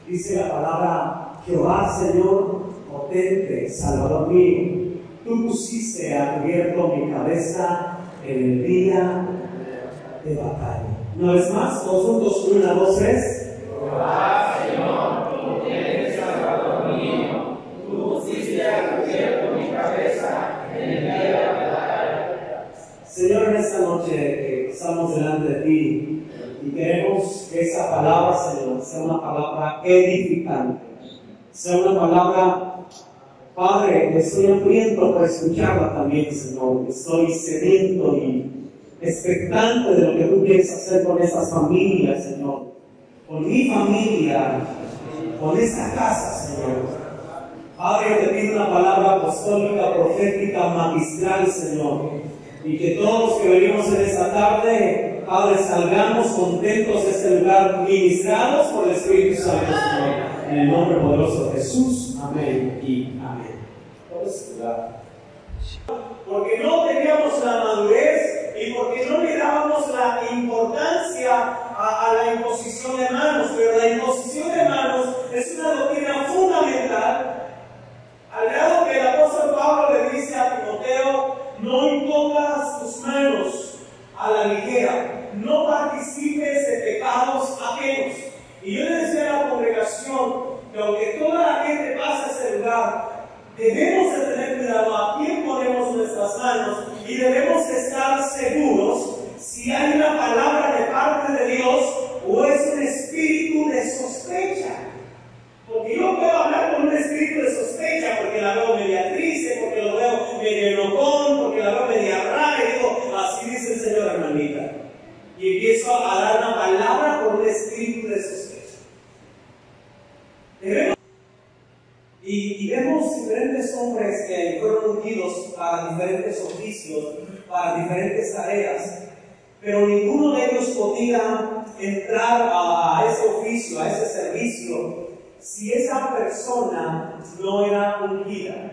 Dice la palabra: Jehová, Señor, potente, Salvador mío, tú pusiste a cubierto mi cabeza en el día de batalla. Una vez más, todos juntos, 1, 2, 3. Jehová, Señor, potente, Salvador mío, tú pusiste a cubierto mi cabeza en el día de batalla. Señor, en esta noche estamos delante de ti y queremos que esa palabra, Señor, sea una palabra edificante, sea una palabra, Padre, estoy hambriento por escucharla también, Señor. Estoy sediento y expectante de lo que tú quieres hacer con estas familias, Señor, con mi familia, con esta casa, Señor. Padre, te pido una palabra apostólica, profética, magistral, Señor, y que todos los que venimos en esta tarde, Padre, salgamos contentos de este lugar, ministrados por el Espíritu Santo, Señor, en el nombre poderoso de Jesús. Amén y amén. Porque no teníamos la madurez y porque no le dábamos la importancia a la imposición de manos, pero la imposición de manos es una doctrina fundamental, al grado que el apóstol Pablo le dice a Timoteo: no impongas tus manos a la ligera, no participes de pecados ajenos. Y yo le decía a la congregación que aunque toda la gente pasa a ese lugar, debemos de tener cuidado a quién ponemos nuestras manos y debemos estar seguros si hay una palabra de parte de Dios o es un espíritu de sospecha. Porque yo puedo hablar con un espíritu de sospecha porque la veo media triste, porque lo veo medio enojón, porque la veo media rara y digo: así dice el Señor, hermanita. Y empiezo a dar una palabra con un espíritu de sospecha. Y vemos diferentes hombres que fueron ungidos para diferentes oficios, para diferentes tareas, pero ninguno de ellos podía entrar a ese oficio, a ese servicio, si esa persona no era ungida.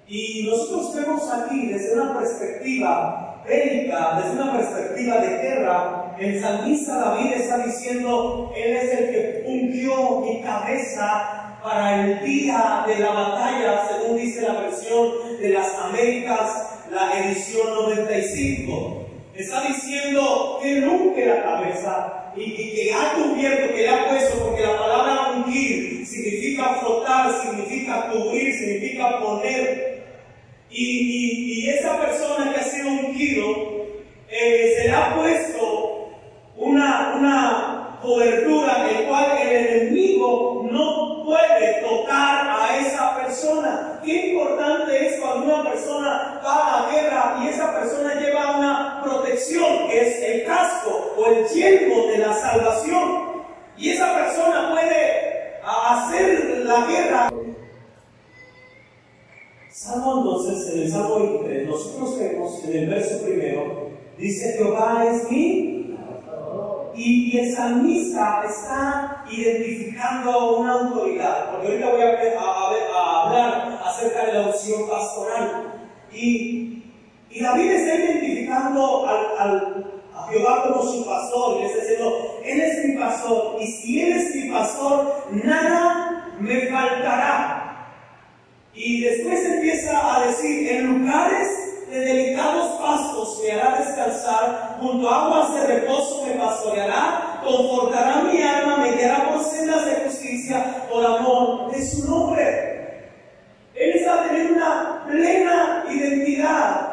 Y nosotros vemos aquí desde una perspectiva bélica, desde una perspectiva de guerra, el salmista David está diciendo: Él es el que ungió mi cabeza para el día de la batalla, según dice la versión de las Américas, la edición 95. Está diciendo que él unge la cabeza y que ha cubierto, que le ha puesto, porque la palabra ungir significa frotar, significa cubrir, significa poner. Y esa persona que ha sido ungido, se le ha puesto una cobertura en la cual el enemigo no puede tocar a esa persona. Qué importante es cuando una persona va a la guerra y esa persona lleva una protección, que es el casco o el yelmo de la salvación, y esa persona puede hacer la guerra. Salmo, entonces, en el Salmo 23, nosotros vemos en el verso primero, dice: Jehová es mi. Y el salmista está identificando una autoridad, porque ahorita voy a hablar acerca de la unción pastoral. Y David está identificando a Jehová como su pastor, y le está diciendo: Él es mi pastor, y si Él es mi pastor, nada me faltará. Y después empieza a decir: en lugares de delicados pastos me hará descansar, junto a aguas de reposo me pastoreará, confortará mi alma, me guiará por sendas de justicia, por amor de su nombre. Él está teniendo una plena identidad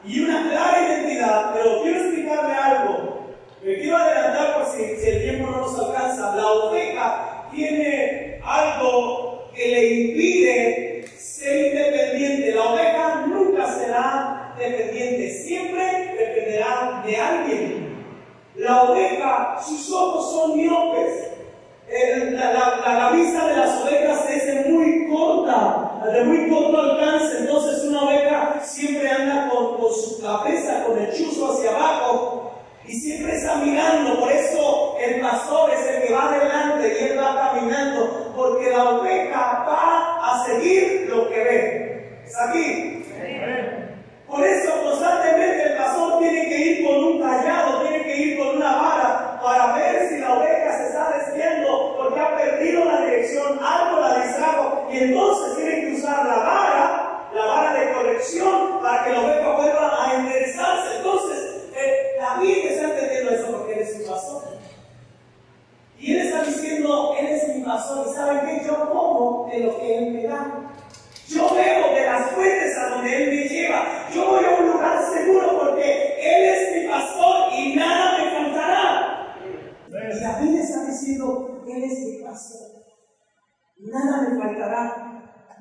y una clara identidad, pero quiero explicarle algo. Me quiero adelantar por si el tiempo no nos alcanza. La oveja tiene algo que le impide ser independiente. La oveja nunca será dependiente, siempre dependerá de alguien. La oveja, sus ojos son miopes. La vista de las ovejas es de muy corto alcance. Entonces una oveja siempre anda con su cabeza, con el chuzo hacia abajo, y siempre está mirando. Por eso el pastor es el que va adelante y él va caminando, porque la oveja va a seguir lo que ve. ¿Es aquí? Por eso constantemente el pastor tiene que ir con un callado, tiene que ir con una vara para ver si la oveja se está desviando porque ha perdido la dirección entonces tienen que usar la vara de corrección para que la oveja vuelva a enderezarse. Entonces, David está entendiendo eso porque él es mi pastor. Y él está diciendo, él es mi pastor, y saben que yo como de lo que él me da. Yo bebo de las fuentes a donde él me lleva. Yo voy a un lugar seguro porque él es mi pastor y nada me faltará. Y David está diciendo, él es mi pastor. Nada me faltará.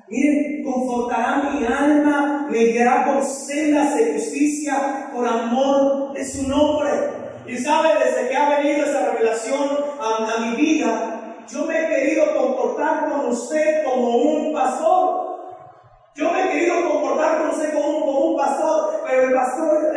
Miren, confortará mi alma, me guiará por sendas de justicia, por amor de su nombre. Y sabe, desde que ha venido esa revelación a mi vida, yo me he querido comportar con usted como un pastor. Yo me he querido comportar con usted como un pastor, pero el pastor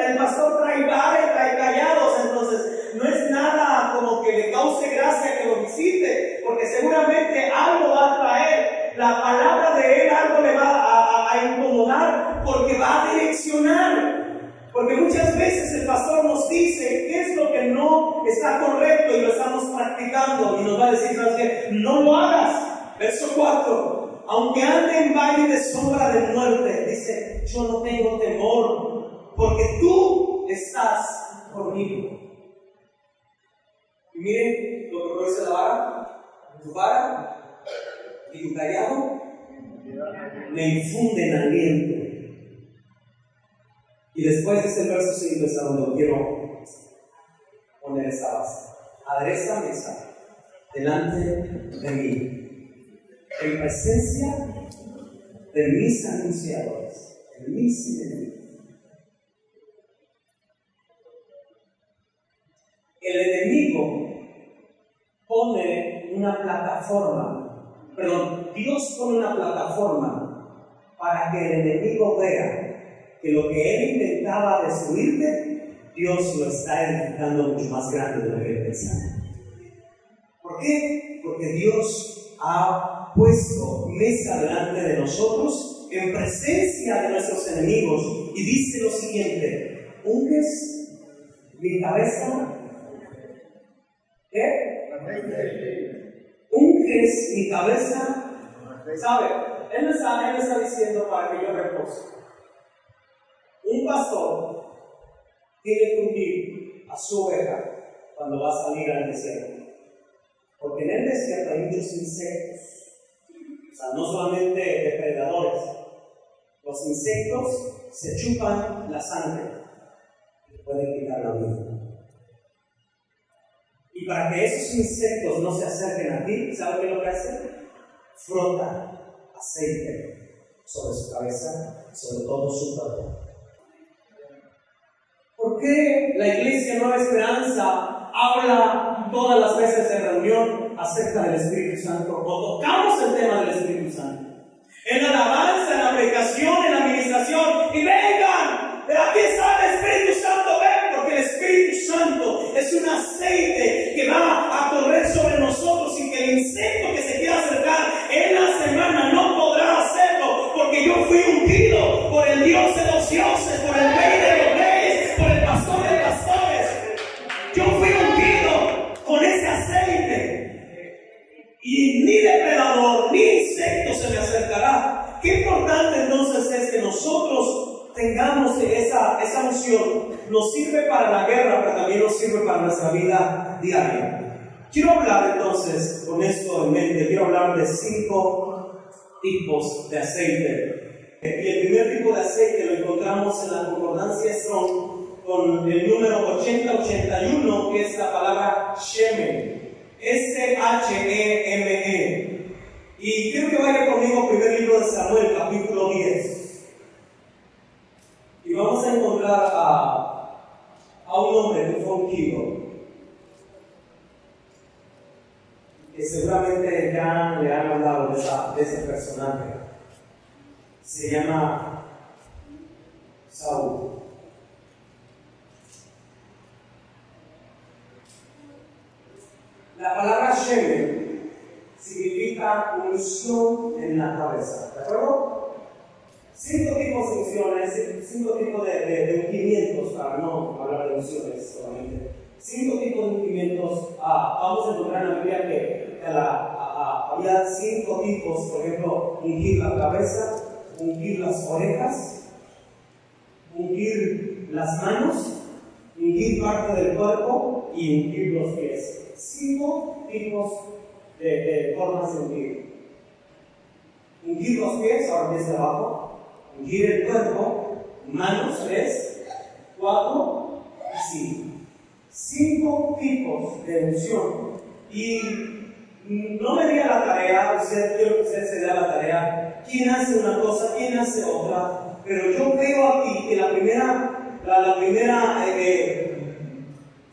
trae vara y trae callados, entonces no es nada como que le cause gracia que lo visite, porque seguramente algo va a traer. La palabra de él algo le va a incomodar, porque va a direccionar. Porque muchas veces el pastor nos dice qué es lo que no está correcto y lo estamos practicando, y nos va a decir, ¿sabes qué? No lo hagas. Verso 4. Aunque ande en valle de sombra de muerte, dice, yo no tengo temor, porque tú estás conmigo. Y miren lo que produce la vara, tu vara y tu callado me infunden aliento. Y después dice el verso 5, es a donde quiero poner esa base. Adereza mesa delante de mí, en presencia de mis anunciadores, de mis enemigos. El enemigo pone una plataforma, Dios pone una plataforma para que el enemigo vea que lo que él intentaba destruirte, Dios lo está edificando mucho más grande de lo que él pensaba. ¿Por qué? Porque Dios ha puesto mesa delante de nosotros en presencia de nuestros enemigos y dice lo siguiente: unges mi cabeza. ¿Qué? Unges mi cabeza. ¿Sabe? Él me está diciendo para que yo repose. Un pastor tiene que ungir a su oveja cuando va a salir al desierto. Porque en el desierto hay muchos insectos. O sea, no solamente depredadores. Los insectos se chupan la sangre y pueden quitar la vida. Y para que esos insectos no se acerquen a ti, ¿sabe qué es lo que hace? Frota aceite sobre su cabeza, sobre todo su cuerpo. ¿Por qué la iglesia Nueva Esperanza habla todas las veces en reunión acerca del Espíritu Santo? O tocamos el tema del Espíritu Santo. En la alabanza, en la predicación, en la administración. Y vengan, de aquí está el Espíritu Santo, ven, porque el Espíritu Santo es un aceite que va a correr sobre nosotros y que el insecto que se quiera acercar en la semana no podrá hacerlo, porque yo fui ungido por el Dios de los dioses, por el Rey de los reyes, por el Pastor de pastores. Yo fui ungido con ese aceite y ni depredador ni insecto se me acercará. Qué importante entonces es que nosotros tengamos esa unción. Nos sirve para la guerra, pero también nos sirve para nuestra vida diaria. Quiero hablar entonces, con esto en mente, quiero hablar de 5 tipos de aceite. Y el primer tipo de aceite lo encontramos en la concordancia Strong con el número 8081, que es la palabra Shemen. S-H-E-M-E. Y quiero que vaya conmigo al primer libro de Samuel, capítulo 10. Y vamos a encontrar a un hombre que fue ungido, que seguramente ya le han hablado de ese personaje. Se llama Saúl. La palabra Shemen significa unción en la cabeza, ¿de acuerdo? 5 tipos de unciones, 5 tipos de ungimientos, para no hablar de unciones solamente. 5 tipos de ungimientos. Vamos a encontrar en la Biblia que para había 5 tipos, por ejemplo, ungir la cabeza, ungir las orejas, ungir las manos, ungir parte del cuerpo y ungir los pies. 5 tipos de formas de ungir. Ungir los pies, ahora pies de abajo, ungir el cuerpo, manos 3, 4 y 5. 5 tipos de unción. Y no me diga la tarea, quiero que usted se dé la tarea, quién hace una cosa, quién hace otra, pero yo veo aquí que la primera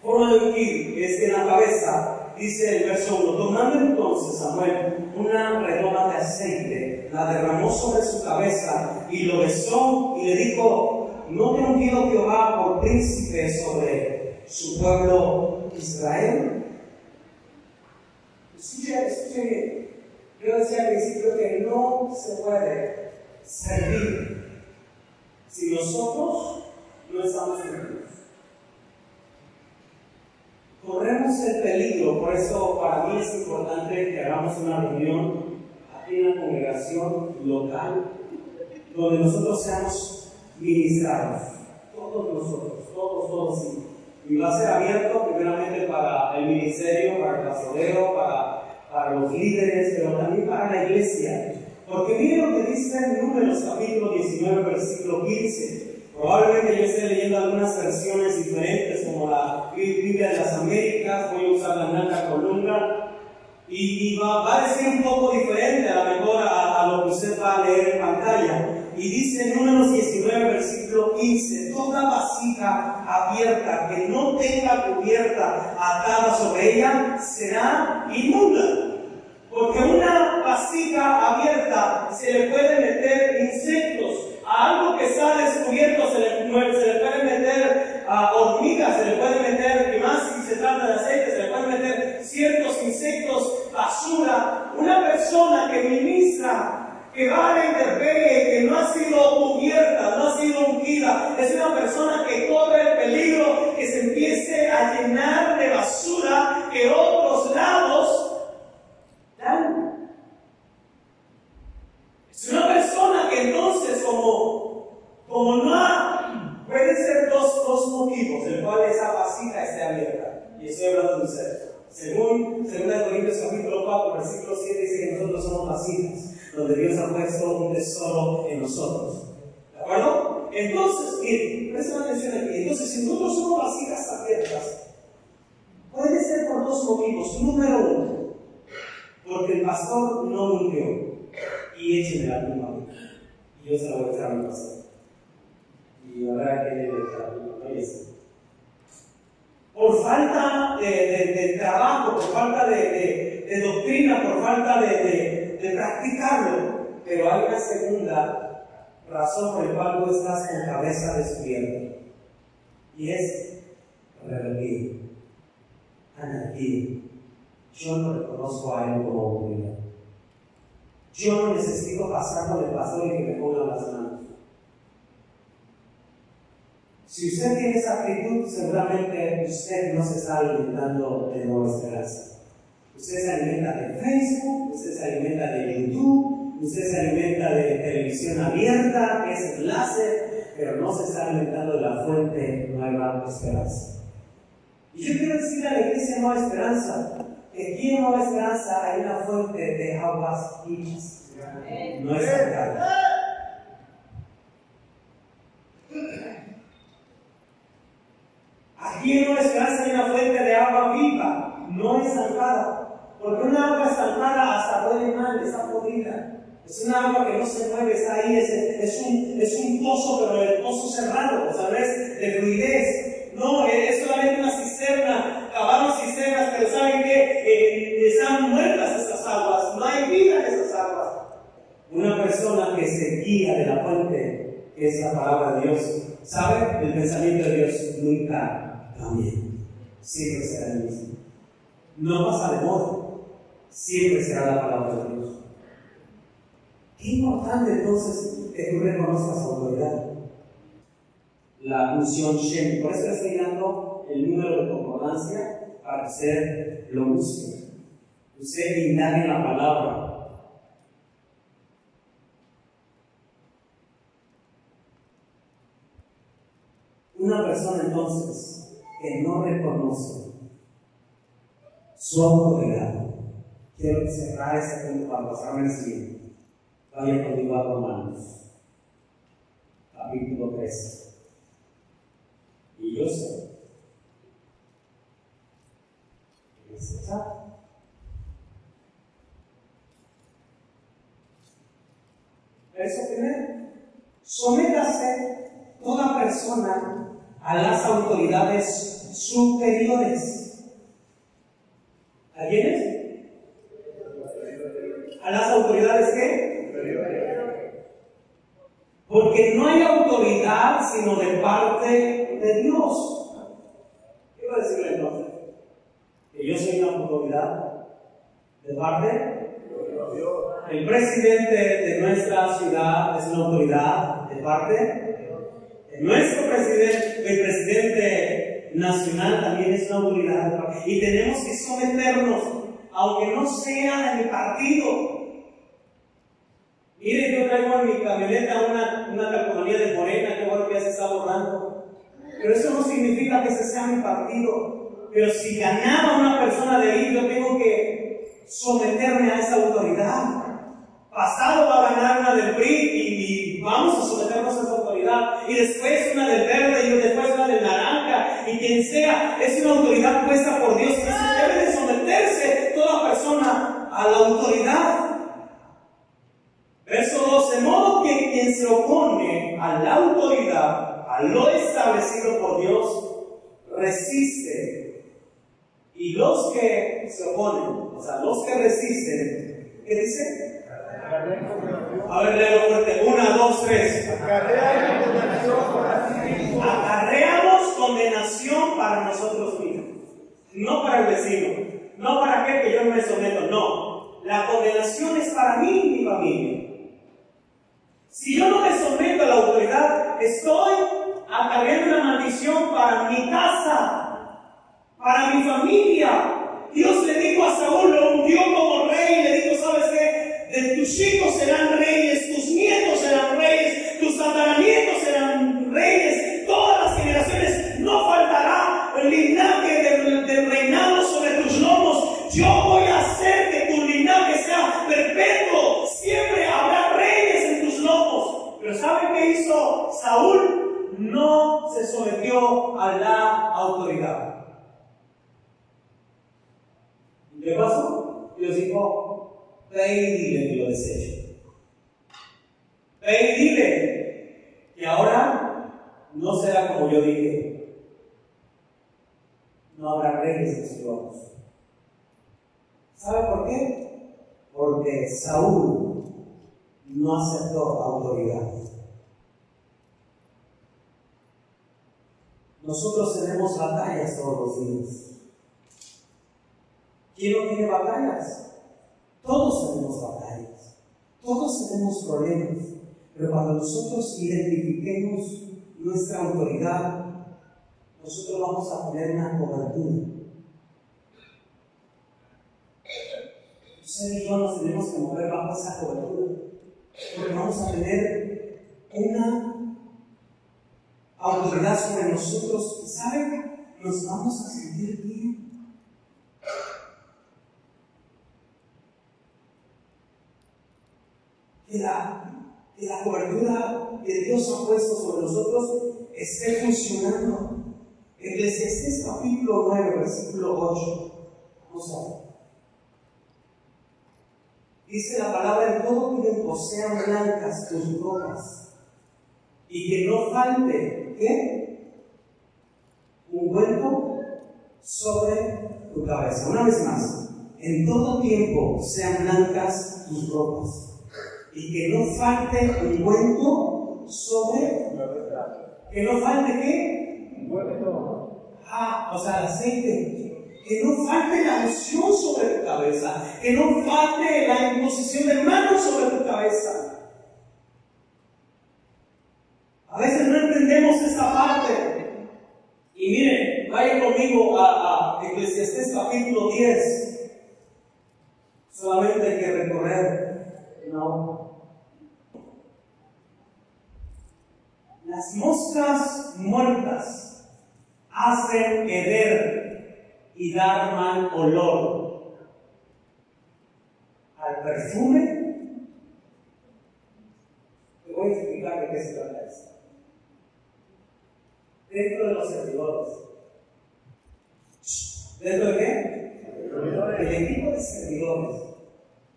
forma de ungir es en la cabeza. Dice el verso 1, tomando entonces Samuel una redoma de aceite, la derramó sobre su cabeza y lo besó y le dijo, ¿no te ha ungido Jehová por príncipe sobre su pueblo Israel? Escuche bien. Yo decía al principio que no se puede servir si nosotros no estamos unidos. Corremos el peligro, por eso para mí es importante que hagamos una reunión aquí en la congregación local, donde nosotros seamos ministrados, todos nosotros, todos sí. Y va a ser abierto primeramente para el ministerio, para el pastoreo, para los líderes, pero también para la iglesia. Porque miren lo que dice en Números capítulo 19, versículo 15. Probablemente yo esté leyendo algunas versiones diferentes, como la Biblia de las Américas, voy a usar la Nata Columna, y va a decir un poco diferente a lo mejor a lo que usted va a leer en pantalla. Y dice en Números 19, versículo 15, toda vasija abierta que no tenga cubierta atada sobre ella será inmunda. Porque una vasija abierta se le puede meter insectos. A algo que está descubierto se le puede meter hormigas, se le puede meter, y más si se trata de aceite, se le puede meter ciertos insectos, basura. Una persona que ministra, que va a la intemperie, que no ha sido cubierta, no ha sido ungida, es una persona que corre el peligro que se empiece a llenar de basura que otros lados dan. Es una persona que entonces, como no ha, puede ser dos motivos, el cual esa vasija esté abierta. Y estoy hablando de usted. Según 2 Corintios capítulo 4, versículo 7, dice que nosotros somos vasijas, donde Dios ha puesto un tesoro en nosotros. ¿De acuerdo? Entonces, miren, presten atención aquí. Entonces, si nosotros somos vasijas abiertas, puede ser por 2 motivos. Número 1, porque el pastor no limpió. Y échenme la culpa a mí. Y yo se la voy a echar a mi pastor. Y ahora que le echar la culpa a ella. Por falta de trabajo, por falta de doctrina, por falta de practicarlo. Pero hay una segunda razón por la cual tú estás con cabeza descubierta. Y es rebeldía, anarquía. Yo no reconozco a él como autoridad. Yo no necesito pasar por el pastor y que me pongan las manos. Si usted tiene esa actitud, seguramente usted no se está alimentando de Nueva Esperanza. Usted se alimenta de Facebook, usted se alimenta de YouTube, usted se alimenta de televisión abierta, que es enlace, pero no se está alimentando de la fuente Nueva Esperanza. Y yo quiero decirle a la iglesia Nueva Esperanza, que aquí en Nueva Esperanza hay una fuente de aguas vivas. No es estancada. Aquí en Nueva Esperanza hay una fuente de agua viva, no estancada. Porque una agua estancada hasta huele mal, está podrida. Es una agua que no se mueve, está ahí, es un pozo, pero el pozo cerrado, o sea, no es de fluidez. No, es solamente una cisterna, cavaron cisternas, pero ¿saben qué? Están muertas esas aguas, no hay vida en esas aguas. Una persona que se guía de la fuente, que es la palabra de Dios, ¿sabe? El pensamiento de Dios nunca cambia, siempre será el mismo. No pasa de moda, siempre será la palabra de Dios. Qué importante entonces que tú reconozcas autoridad. La unción Shem. Por eso estoy dando el número de concordancia para que usted lo busque. Usted indague en la palabra. Una persona entonces que no reconoce su autoridad, quiero cerrar ese punto para pasarme al siguiente. Vaya conmigo a Romanos, capítulo 13. Y yo sé que se sabe. Verso primero. Sométase toda persona a las autoridades superiores. ¿A quiénes? ¿A las autoridades qué? Superiores. Porque no hay autoridad sino de parte de Dios. ¿Qué va a decirle entonces? Que yo soy una autoridad de parte de Dios. El presidente de nuestra ciudad es una autoridad de parte de nuestro presidente, el presidente nacional también es una autoridad de parte. Y tenemos que someternos, aunque no sea de mi partido. Mire, yo traigo en mi camioneta una calcomanía de Morena, que bueno que ya se está borrando. Pero eso no significa que ese sea mi partido. Pero si ganaba una persona de ahí, yo tengo que someterme a esa autoridad. Pasado va a ganar una del PRI y vamos a someternos a esa autoridad. Y después una del verde y después una del naranja. Y quien sea, es una autoridad puesta por Dios. Y se debe de someterse toda persona a la autoridad. Verso 2. De modo que quien se opone a la autoridad, a lo establecido por Dios, resiste. Y los que se oponen, o sea, los que resisten, ¿qué dice? A ver, léelo fuerte. 1, 2, 3. Acarreamos condenación para nosotros mismos. No para el vecino. No para aquel que yo no me someto. No. La condenación es para mí y mi familia. Si yo no me someto a la autoridad, estoy acarreando una maldición para mi casa, para mi familia. Dios le dijo a Saúl, lo ungió como rey, y le dijo, ¿sabes qué? De tus hijos serán reyes, tus nietos serán reyes, tus tataranietos serán reyes, todas las generaciones, no faltará el linaje del reinado sobre tus lomos. Yo voy a hacer que tu linaje sea perpetuo, siempre habrá reyes en tus lomos. Pero ¿saben qué hizo Saúl? No se sometió a la autoridad. ¿Qué pasó? Dios dijo, ve y dile que lo desecho. Ve y dile que ahora no será como yo dije. No habrá reyes en sus lomos. ¿Sabe por qué? Porque Saúl no aceptó autoridad. Nosotros tenemos batallas todos los días. ¿Quién no tiene batallas? Todos tenemos batallas. Todos tenemos problemas. Pero cuando nosotros identifiquemos nuestra autoridad, nosotros vamos a poner una cobertura. Usted y yo nos tenemos que mover bajo esa cobertura. Porque vamos a tener una autoridad sobre nosotros. ¿Saben? Nos vamos a sentir bien. Que la cobertura que Dios ha puesto sobre nosotros esté funcionando. Eclesiastés capítulo 9, versículo 8. Vamos a ver. Dice la palabra: en todo tiempo sean blancas tus ropas, y que no falte, ¿qué? Ungüento sobre tu cabeza. Una vez más, en todo tiempo sean blancas tus ropas, y que no falte ungüento sobre. ¿Que no falte qué? Ungüento. O sea, el aceite. Que no falte la unción sobre tu cabeza, que no falte la imposición de manos sobre tu cabeza. A veces no entendemos esta parte. Y miren, vayan conmigo a Eclesiastés capítulo 10. Solamente hay que recorrer. No. Las moscas muertas hacen hereder y dar mal olor al perfume. Te voy a explicar de qué se trata esto. Dentro de los servidores. ¿Dentro de qué? El equipo de servidores.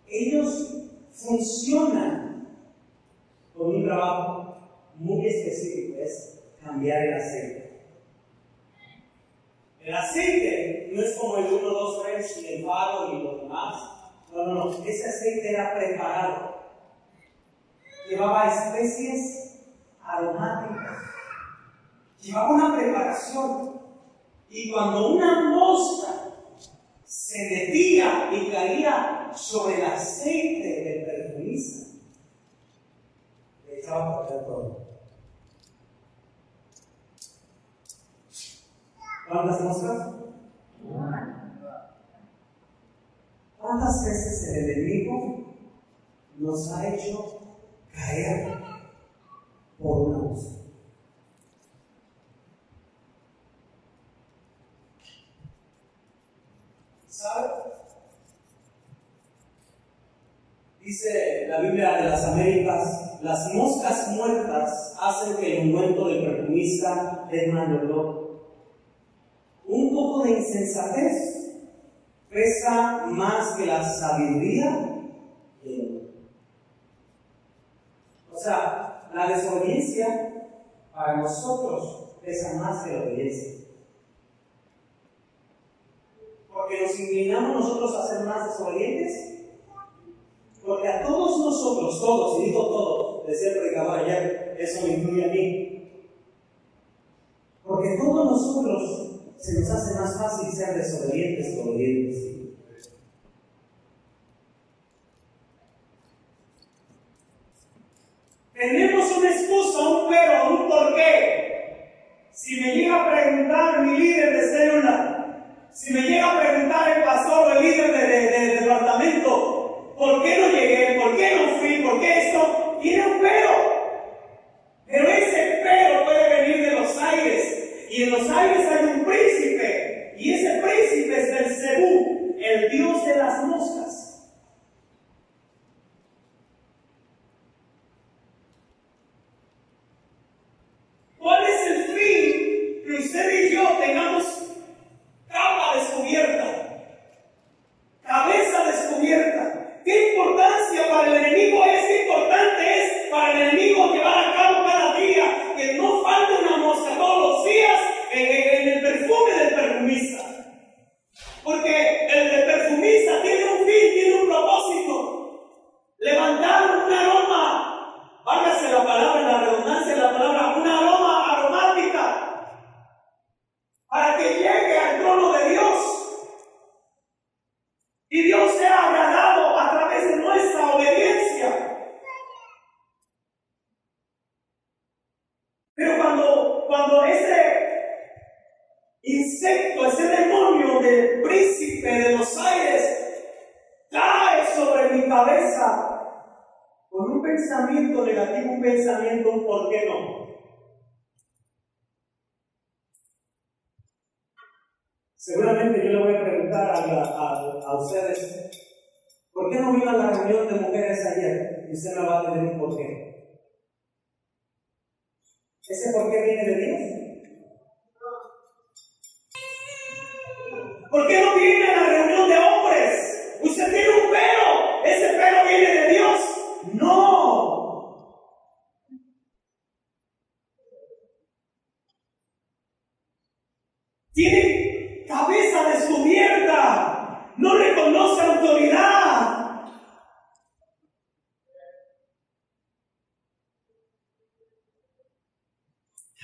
Ellos funcionan con un trabajo muy específico, es cambiar el aceite. El aceite no es como el 1, 2, 3 y el faro y lo demás. No. Ese aceite era preparado. Llevaba especies aromáticas. Llevaba una preparación. Y cuando una mosca se metía y caía sobre el aceite del perfumista, le echaba a perder todo. ¿Cuántas moscas? ¿Cuántas veces el enemigo nos ha hecho caer por una mosca? ¿Sabe? Dice la Biblia de las Américas, las moscas muertas hacen que el ungüento del perfumista dé mal olor. Un poco de insensatez pesa más que la sabiduría del olor. O sea, la desobediencia para nosotros pesa más que la obediencia. Porque nos inclinamos nosotros a ser más desobedientes. Porque a todos nosotros, todos, y digo todos, decía el predicador ayer, eso me incluye a mí. Porque todos nosotros se nos hace más fácil ser desobedientes que obedientes. Tenemos una excusa, un pero, un porqué. Si me llega a preguntar mi líder de célula, si me llega a preguntar el pastor o el líder del departamento, ¿por qué no llegué? ¿Por qué no fui? ¿Por qué esto? Tiene un pero. Pero ese pero puede venir de los aires. Y en los aires hay un príncipe. Y ese príncipe es Belcebú, el dios de las moscas. ¿Cuál es el fin? Que usted y yo tengamos capa descubierta, cabeza descubierta. ¿Qué importancia para el enemigo es? ¿Qué importante es para el enemigo llevar a cabo cada día que no falte una mosca todos los días en el perfume del perfumista? Porque el perfumista tiene un fin, tiene un propósito. Levantar un aroma, válgase la palabra, la redundancia de la palabra, un aroma aromática para que llegue al trono de Dios y Dios sea agradado a través de nuestra obediencia. Pero cuando ese insecto, ese demonio del príncipe de los aires cae sobre mi cabeza con un pensamiento negativo, un pensamiento, un ¿por qué no? Seguramente yo le voy a preguntar a ustedes, ¿por qué no vino a la reunión de mujeres ayer? Y usted me va a tener un por qué. ¿Ese por qué viene de Dios? ¿Por qué no viene a la reunión de hombres? Usted tiene un pero. ¿Ese pero viene de Dios? No. Tiene cabeza descubierta. No reconoce autoridad.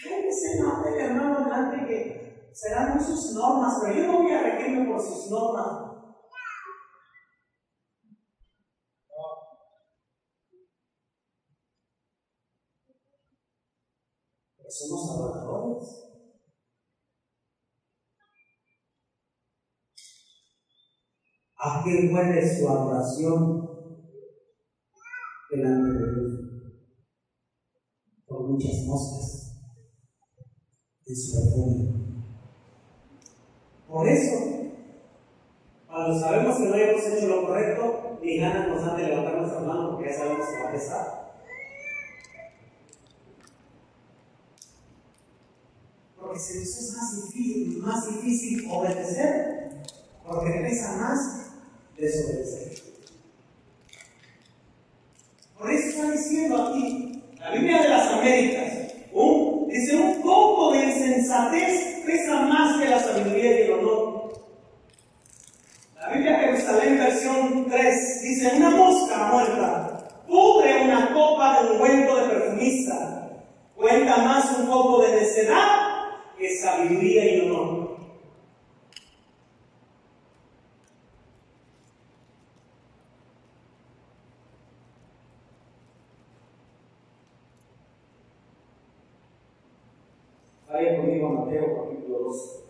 Hay que se note, hermano, delante que serán sus normas, pero yo no voy a regirme por sus normas. Pero somos adoradores. ¿A qué huele su adoración delante de Dios? Por muchas moscas en su perfume. Por eso, cuando sabemos que no hemos hecho lo correcto, ni ganas nos dan de levantar nuestra mano porque ya sabemos que va a pesar. Porque se nos es más difícil obedecer, porque pesa más desobedecer. Por eso está diciendo aquí, la Biblia de las Américas, dice: un poco de insensatez pesa más que la sabiduría y el honor. La Biblia Jerusalén, versión 3, dice: una mosca muerta pudre una copa de ungüento de perfumista. Cuenta más un poco de necedad que sabiduría y honor. Vaya conmigo a Mateo capítulo 12.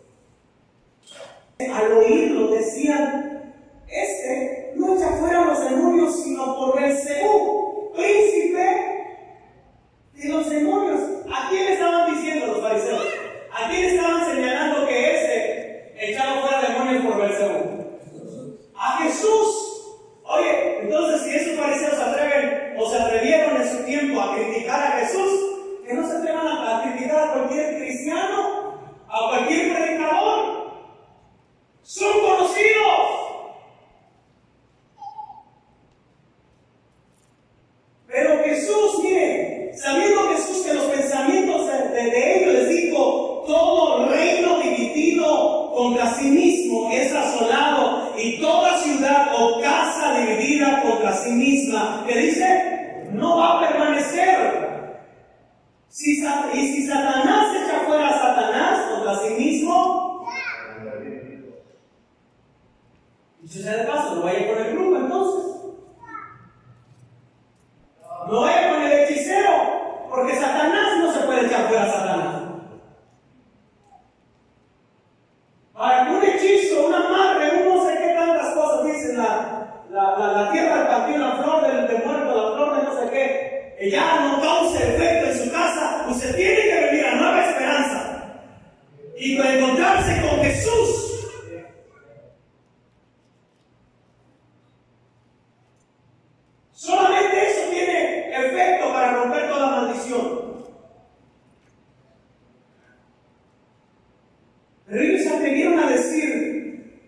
Al oírlo decían: este no echa fuera a los demonios, sino por Beelzebú, príncipe de los demonios. ¿A quién estaban diciendo los fariseos? ¿A quién estaban señalando que ese echaba fuera demonios por Beelzebú? A Jesús. Oye, entonces si esos fariseos se atreven o se atrevieron en su tiempo a criticar a Jesús, que no se atrevan a criticar a cualquier cristiano, a cualquier predicador. Son conocidos. Pero Jesús, mire, sabiendo Jesús que los pensamientos de ellos, les dijo: todo reino dividido contra sí mismo es asolado, y toda ciudad o casa dividida contra sí misma, que dice, no va a permanecer. Si Satanás echa fuera a Satanás contra sí mismo, dicho sea de paso, no vaya con el grupo entonces. No vaya con el hechicero, porque Satanás no se puede echar fuera a Satanás. Para que un hechizo, un amarre, un no sé qué tantas cosas dicen, la tierra del panteón, la flor del muerto, la flor de no sé qué, que ya no cause efecto en su casa, usted tiene que venir a Nueva Esperanza y para encontrarse con Jesús. Solamente eso tiene efecto para romper toda maldición. Pero ellos se atrevieron a decir,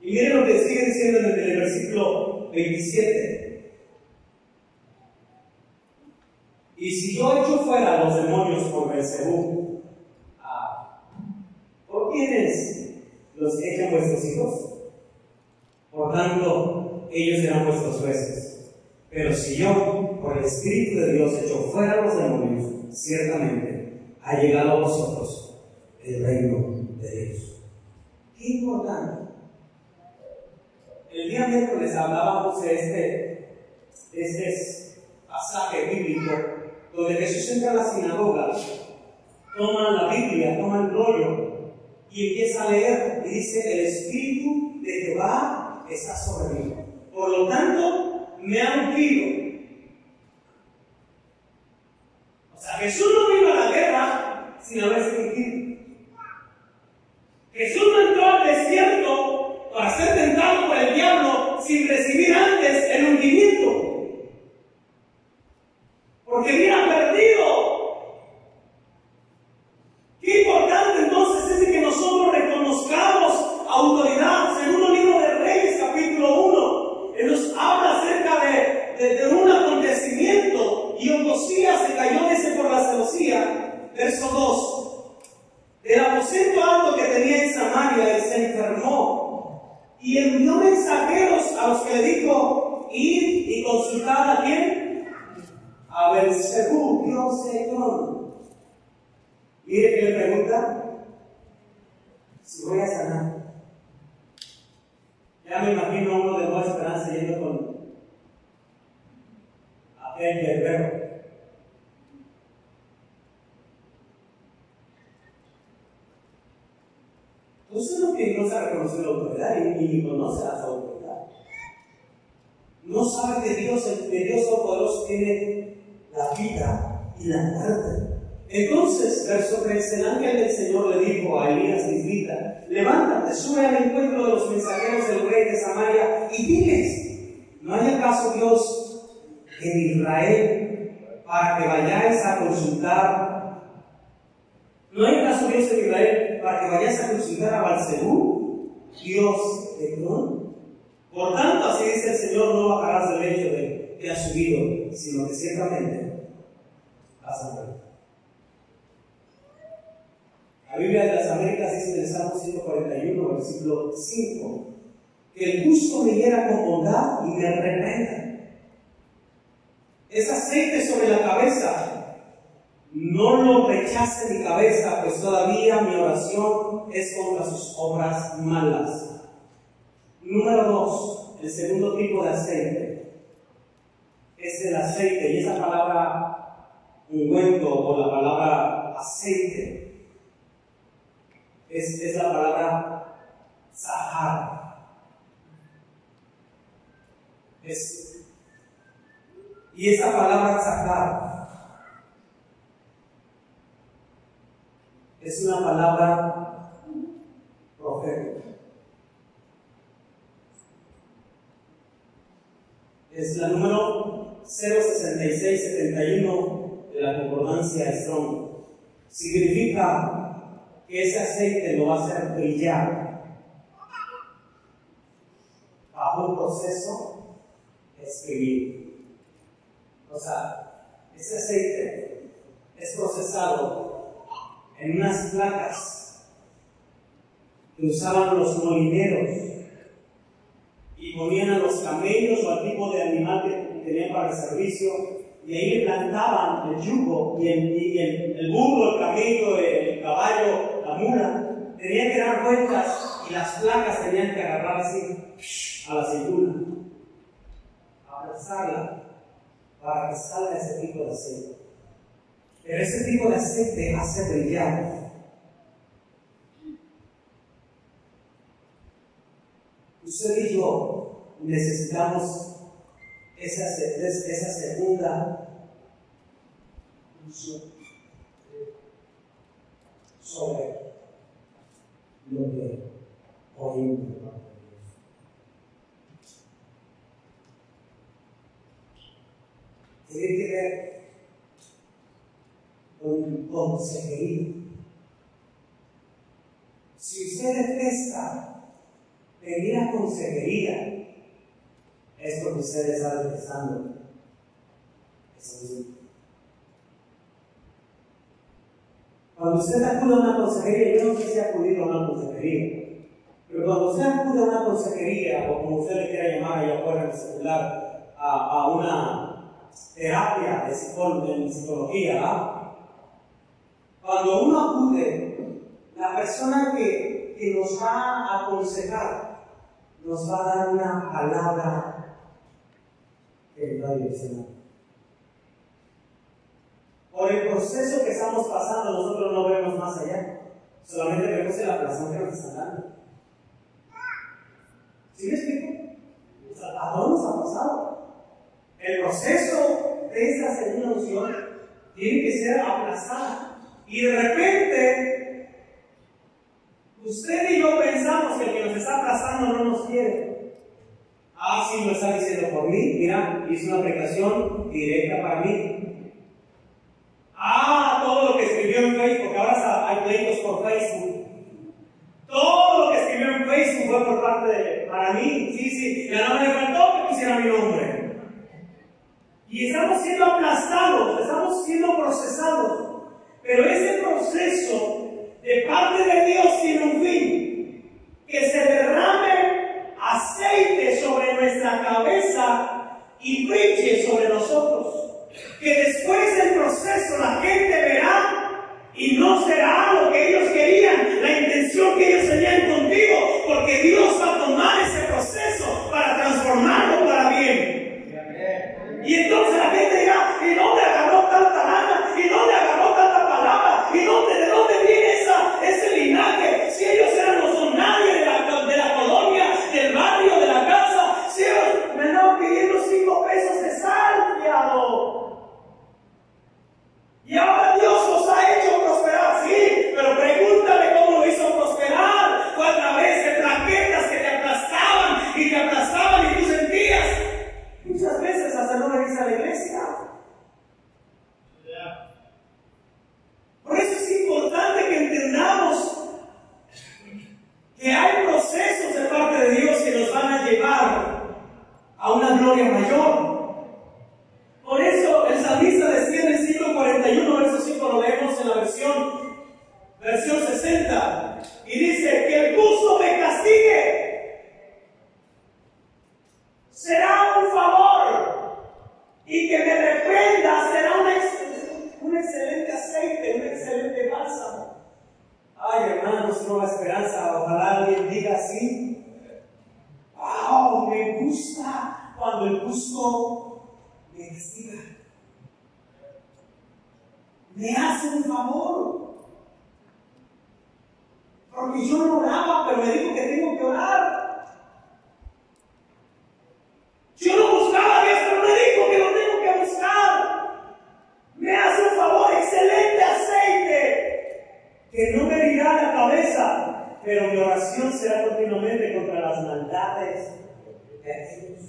y miren lo que sigue diciendo en el versículo 27. Y si yo echo fuera a los demonios por Beelzebú, ¿por quiénes los echan vuestros hijos? Por tanto, ellos serán vuestros jueces. Pero si yo, por el Espíritu de Dios, echo fuera a los demonios, ciertamente ha llegado a vosotros el reino de Dios. Qué importante. El día miércoles hablábamos de este pasaje bíblico donde Jesús entra a la sinagoga, toma la Biblia, toma el rollo y empieza a leer y dice: el Espíritu de Jehová está sobre mí, por lo tanto me ha ungido. O sea, Jesús no vino a la guerra sin haberse ungido. Jesús no entró al desierto para ser tentado por el diablo sin recibir antes el ungimiento, porque hubiera perdido. Qué importante entonces es que nosotros reconozcamos autoridad. Segundo libro de Reyes, capítulo 1, él nos habla acerca de un acontecimiento, y Ocosías se cayó, dice, por la celosía. Verso 2. Del aposento alto que tenía en Samaria, él se enfermó y envió mensajeros a los que le dijo: id y consultad a quién, a Beelzebú, dios de Edom. Mire que le pregunta si voy a sanar. Ya me imagino a uno de Nueva Esperanza yendo con aquel guerrero. Entonces lo que no se reconocer la autoridad y ni conoce a su autoridad. No sabe que Dios Todopoderoso tiene la vida y la muerte. Entonces, verso 3, el ángel del Señor le dijo a Elías Tisbita: levántate, sube al encuentro de los mensajeros del rey de Samaria y diles: ¿no hay acaso Dios en Israel para que vayáis a consultar? ¿No hay acaso Dios en Israel para que vayáis a consultar a Baal-zebú, Dios de Edom? Por tanto, así dice el Señor: no bajarás del lecho de que has subido, sino que ciertamente vas a morir. La Biblia de las Américas dice en el Salmo 141, versículo 5, que el justo me hiera con bondad y me reprenda. Es aceite sobre la cabeza. No lo rechace mi cabeza, pues todavía mi oración es contra sus obras malas. Número 2, el segundo tipo de aceite es el aceite, y esa palabra ungüento o la palabra aceite es la palabra zahar. Y esa palabra zahar es una palabra profética. Es la número 06671 de la concordancia Strong. Significa que ese aceite lo va a hacer brillar bajo un proceso de escribir. O sea, ese aceite es procesado en unas placas que usaban los molineros y ponían a los camellos o al tipo de animal que tenían para el servicio, y ahí le plantaban el yugo y el burro, el camello, el caballo, la mula, tenían que dar vueltas y las placas tenían que agarrar así a la cintura, abrazarla para que salga ese tipo de aceite. Pero ese tipo de aceite hace brillar. Usted y yo necesitamos esa segunda unción sobre lo que oímos de parte de Dios. Tiene que ver con consejería. Si usted detesta venir a consejería, es porque usted está detestando esa misma. Cuando usted acude a una consejería, yo no sé si ha acudido a una consejería, pero cuando usted acude a una consejería, o como usted le quiera llamar allá afuera en el celular, a una terapia de psicología, ¿verdad? Cuando uno acude, la persona que nos va a aconsejar nos va a dar una palabra que nos va a direccionar. Por el proceso que estamos pasando, nosotros no vemos más allá, solamente vemos el aplazón que nos están dando. ¿Sí me explico? ¿A dónde nos ha pasado? El proceso de esa segunda unción tiene que ser aplazada. Y de repente, usted y yo pensamos que el que nos está aplazando no nos quiere. Ah, sí, lo está diciendo por mí. Mira, hice una aplicación directa para mí. Ah, todo lo que escribió en Facebook, ahora hay pleitos por Facebook. Todo lo que escribió en Facebook fue por parte para mí. Sí, ya no me faltó que pusiera mi nombre. Y estamos siendo aplastados, estamos siendo procesados. Pero ese proceso de parte de Dios tiene un fin: que se derrame aceite sobre nuestra cabeza y brille sobre nosotros. Que después del proceso la gente verá y no será lo que ellos querían, la intención que ellos tenían contigo, porque Dios va a tomar ese proceso para transformarlo para bien. Y entonces la gente dirá: ¿y dónde agarró tanta lana? ¿Y dónde agarró tanta palabra? ¿Y de dónde viene ese linaje? Si ellos eran los don nadie de la Y ahora Dios los ha hecho prosperar, sí, pero pregúntame cómo lo hizo prosperar. Fue a través de traquetas que te aplastaban y te aplastaban y tú sentías. Muchas veces hasta no venís a la iglesia. Por eso es importante que entendamos que hay procesos de parte de Dios que nos van a llevar a una gloria mayor. Por eso el salmista decía en el siglo 41, verso 5, lo leemos en la versión 60, y dice: que el justo me castigue será un favor, y que me reprenda será un excelente aceite, un excelente bálsamo. Ay, hermanos, nueva esperanza, ojalá alguien diga así: wow, me gusta cuando el justo me castiga, me hace un favor, porque yo no oraba, pero me dijo que tengo que orar. Yo no buscaba a Dios, pero me dijo que lo tengo que buscar. Me hace un favor, excelente aceite, que no me herirá la cabeza, pero mi oración será continuamente contra las maldades de aquellos.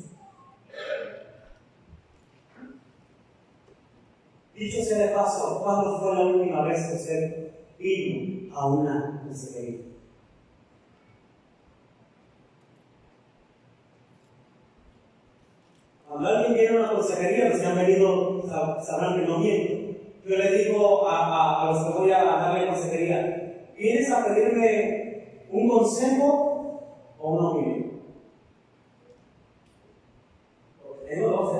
Dicho sea de paso, ¿cuándo fue la última vez que usted vino a una consejería? Cuando alguien viene a una consejería, los que han venido sabrán que no miento. Yo le digo a los que voy a darle consejería: ¿vienes a pedirme un consejo o una opinión? Porque tengo dos,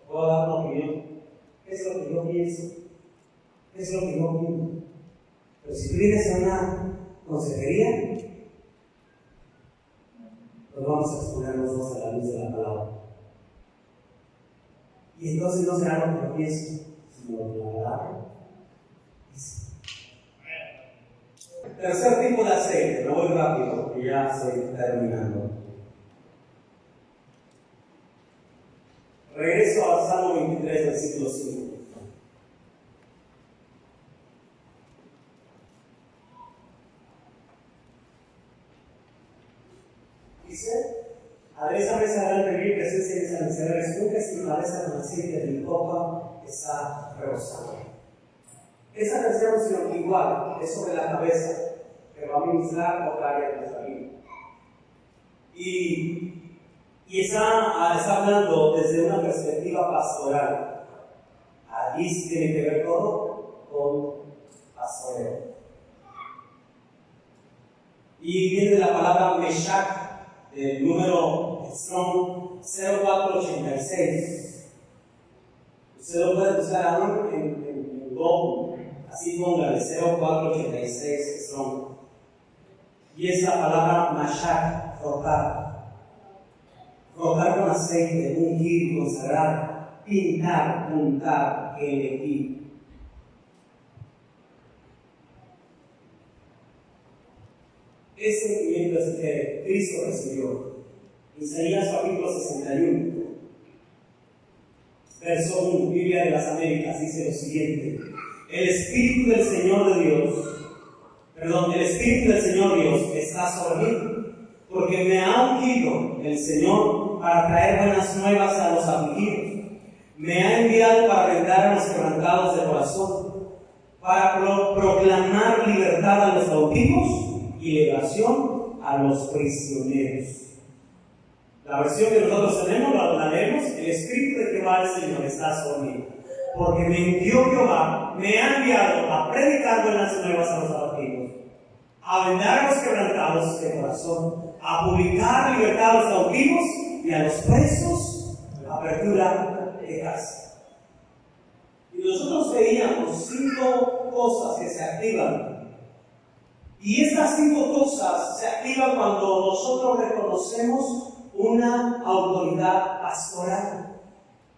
puedo dar una opinión. ¿Qué es lo que yo pienso? ¿Qué es lo que yo opino? Pero si tú vienes a una consejería, pues vamos a exponer los dos a la luz de la palabra. Y entonces no será lo que yo pienso, sino lo que la palabra dice. Tercer tipo de aceite, me voy rápido, porque ya estoy terminando. Regreso al Salmo 23, versículo 5. Dice: adrézame esa gran mi presencia y esa miseria, tú que si mi cabeza con aceite de mi copa está rebosando. Esa canción, igual, es sobre la cabeza, que va a ministrar otra área de nuestra vida. Y está hablando desde una perspectiva pastoral. Allí sí tiene que ver todo con pastoreo. Y viene de la palabra Meshach, el número Strong 0486. Usted lo puede buscar aún en Google, así póngale 0486 Strong. Y es la palabra Meshach, frotar. Frotar con aceite, ungir, consagrar, pintar, puntar, elegir. Ese movimiento es el que Cristo recibió. Isaías capítulo 61, verso 1, Biblia de las Américas, dice lo siguiente: el Espíritu del Señor Dios está sobre mí, porque me ha ungido el Señor para traer buenas nuevas a los afligidos. Me ha enviado para vendar a los quebrantados de corazón, para proclamar libertad a los cautivos y liberación a los prisioneros. La versión que nosotros tenemos, la leemos: el Espíritu de Jehová el Señor está sobre mí, porque me envió Jehová, me ha enviado a predicar buenas nuevas a los afligidos, a vendar a los quebrantados de corazón, a publicar libertad a los cautivos y a los presos, apertura de casa. Y nosotros veíamos 5 cosas que se activan. Y estas 5 cosas se activan cuando nosotros reconocemos una autoridad pastoral.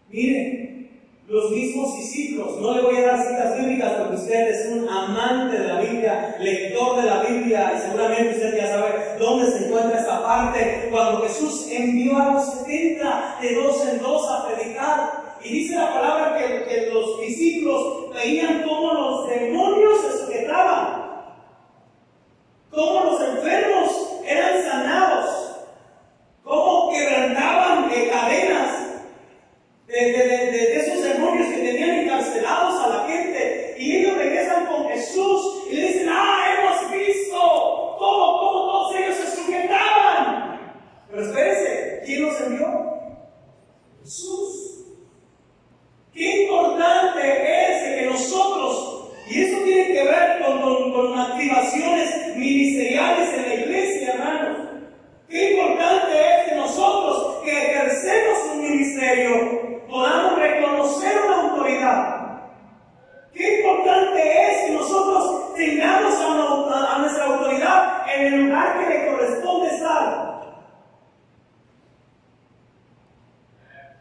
Miren, los mismos discípulos, no le voy a dar citas bíblicas porque usted es un amante de la Biblia, lector de la Biblia, y seguramente usted ya sabe dónde se encuentra esta parte, cuando Jesús envió a los 70 de 2 en 2 a predicar. Y dice la palabra que los discípulos veían cómo los demonios se sujetaban, cómo los enfermos eran sanados, cómo quebrantaban cadenas de esos demonios que tenían encarcelados a la gente. Y ellos regresan con Jesús y le dicen: hemos visto cómo todos ellos se sujetaban. Pero espérese, ¿quién los envió? Jesús. Qué importante es que nosotros, y eso tiene que ver con activaciones ministeriales en la iglesia, hermanos. Qué importante es que nosotros, que ejercemos un ministerio, podamos reconocer una autoridad. Qué importante es que nosotros tengamos a nuestra autoridad en el lugar que le corresponde estar.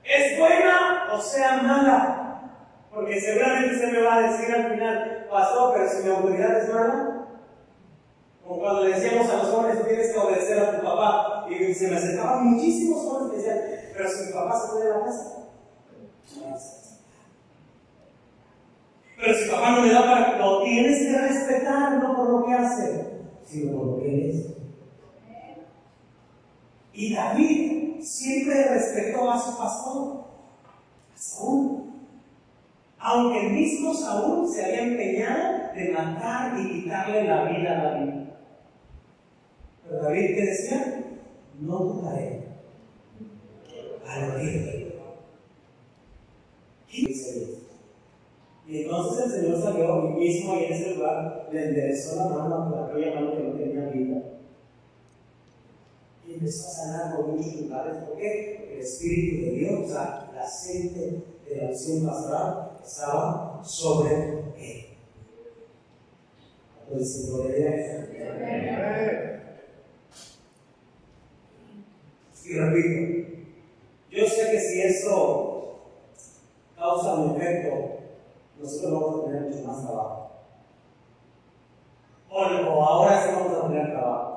¿Es buena o sea mala? Porque seguramente usted me va a decir al final: pastor, pero si mi autoridad es mala. Como cuando le decíamos a los jóvenes: tienes que obedecer a tu papá. Y se me acercaban muchísimos jóvenes que decían: pero si mi papá se fue de la casa. Pero si papá no me da para... Lo tienes que respetar, no por lo que hace, sino por lo que es. Y David siempre respetó a su pastor, a Saúl. Aunque el mismo Saúl se había empeñado de matar y quitarle la vida a David. Pero David, ¿qué decía? No dudaré al oírte. Y dice Dios. Y entonces el Señor salió mismo y en ese lugar le enderezó la mano a aquella mano que no tenía vida. Y empezó a sanar por muchos lugares. ¿Por qué? Porque el Espíritu de Dios, o sea, el aceite de la unción pastoral, estaba sobre él. Pues, y repito, yo sé que si eso causa un efecto, nosotros vamos a tener mucho más trabajo. O ahora sí vamos a tener trabajo.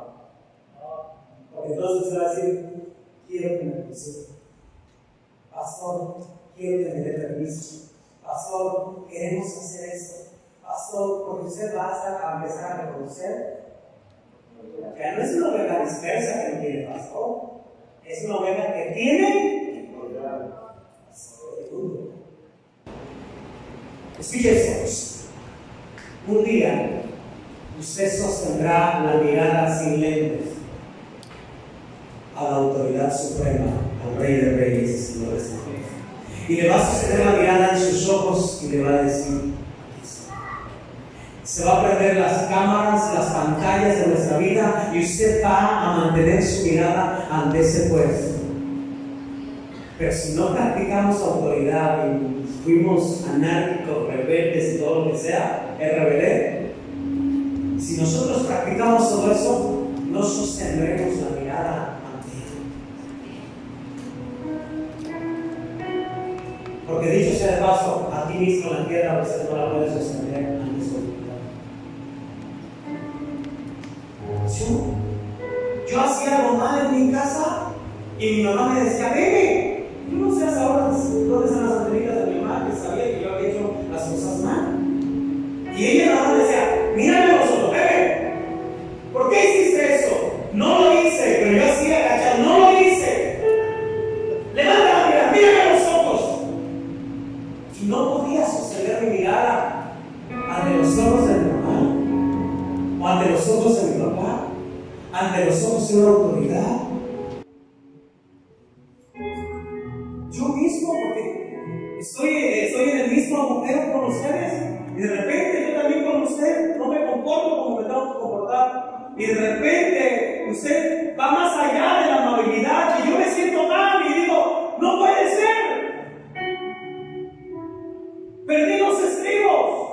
Porque entonces usted va a decir: quiero que me consiga. Pastor, quiero que me dé permiso. Pastor, queremos hacer esto. Pastor, porque usted va a empezar a reconocer que no es una oveja dispersa que no tiene pastor, es una oveja que tiene pastor. Escúchese, un día usted sostendrá la mirada sin lentes a la autoridad suprema, al Rey de Reyes y Señor de Señores. Y le va a sostener la mirada en sus ojos y le va a decir: se va a perder las cámaras, las pantallas de nuestra vida y usted va a mantener su mirada ante ese puesto. Pero si no practicamos autoridad y fuimos anárquicos, rebeldes y todo lo que sea, RBD, si nosotros practicamos todo eso, no sostendremos la mirada ante Él. Porque dicho sea de paso, a ti mismo la tierra usted no la puede sostener ante su autoridad. Yo hacía algo mal en mi casa y mi mamá me decía: bebe. Tú no seas ahora dónde están las antenitas de mi mamá, que sabía que yo había hecho las cosas mal. Y ella nada más decía: mírame los ojos, bebé. ¿Por qué hiciste eso? No lo hice, pero yo así agachado, no lo hice. Levanta la mirada, mírame los ojos. Y no podía sostener mi mirada ante los ojos de mi mamá, o ante los ojos de mi papá, ante los ojos de una autoridad. Yo mismo, porque estoy en el mismo agujero con ustedes, y de repente yo también con usted no me comporto como me tengo que comportar, y de repente usted va más allá de la amabilidad y yo me siento mal y digo: no puede ser, perdí los estribos.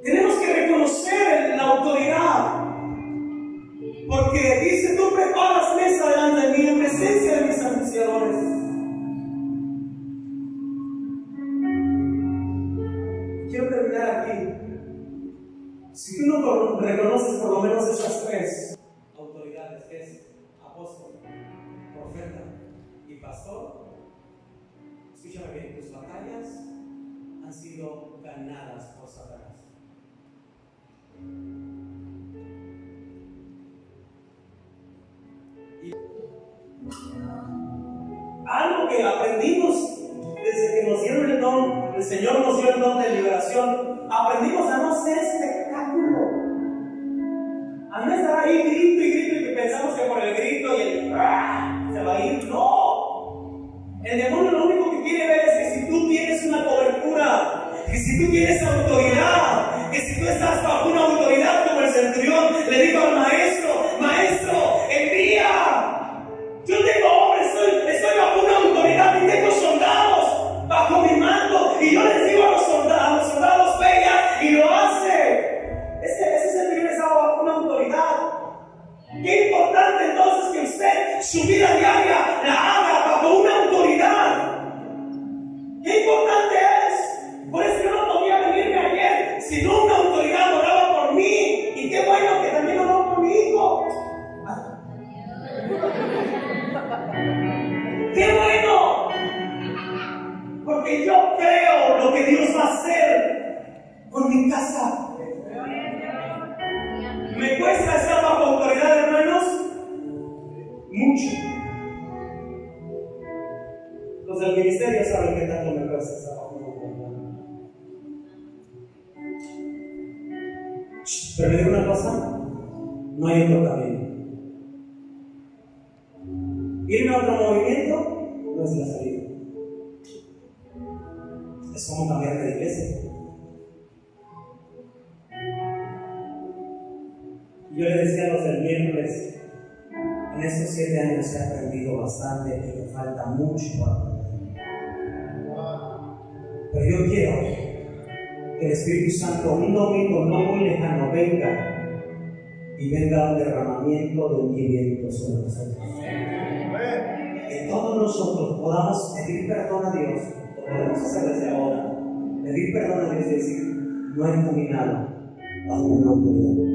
Tenemos que reconocer la autoridad. Porque dice: tú preparas mesa delante de mí en presencia de mis angustiadores. Quiero terminar aquí. Si tú no reconoces por lo menos esas tres autoridades, que es apóstol, profeta y pastor, escúchame bien, tus batallas han sido ganadas por Satanás. Y algo que aprendimos desde que nos dieron el don, el Señor nos dio el don de liberación, aprendimos a no ser espectáculo, a no estar ahí grito y grito y que pensamos que por el grito y el se va a ir. No, el demonio lo único que quiere ver es que si tú tienes una cobertura, que si tú tienes autoridad, que si tú estás bajo una autoridad como el centurión le dijo al maestro: maestro, envía. Yo tengo hombres, estoy bajo una autoridad y tengo soldados bajo mi mando, y yo les digo a los soldados vengan, y lo hace. Ese centurión estaba bajo una autoridad. Qué importante entonces que usted su vida diaria la haga bajo una autoridad. Qué importante es. Por eso yo no podía venirme ayer, sino una autoridad oraba por mí. Y qué bueno que también oraba por mi hijo. ¡Qué bueno! Porque yo creo lo que Dios va a hacer con mi casa. ¿Me cuesta estar bajo autoridad, hermanos? Mucho. Los del ministerio saben qué tanto me cuesta estar bajo autoridad. Pero le digo una cosa: no hay otro camino. Irme a otro movimiento no es la salida. Es como cambiar de iglesia. Yo le decía a los del miércoles, en estos 7 años he aprendido bastante y me falta mucho para aprender. Pero yo quiero que el Espíritu Santo un domingo no muy lejano venga y venga un derramamiento de hundimiento sobre nosotros. Que todos nosotros podamos pedir perdón a Dios, lo podemos hacer desde ahora, pedir perdón a Dios y decir: no he caminado bajo una autoridad.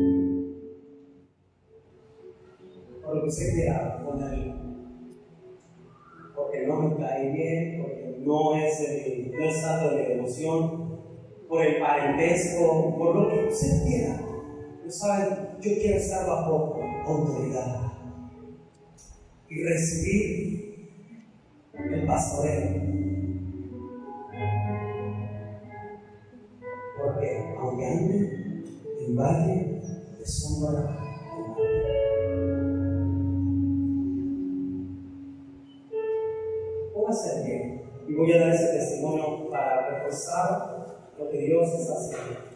Por lo que usted quiera ponerlo, porque no me cae bien, porque no es tanto de devoción, por el parentesco, por lo que usted quiera. Pero saben, yo quiero estar bajo autoridad y recibir el pastoreo, porque aunque ande en valle de sombra de muerte, póngase bien y voy a dar ese testimonio para reforzar lo que Dios está haciendo.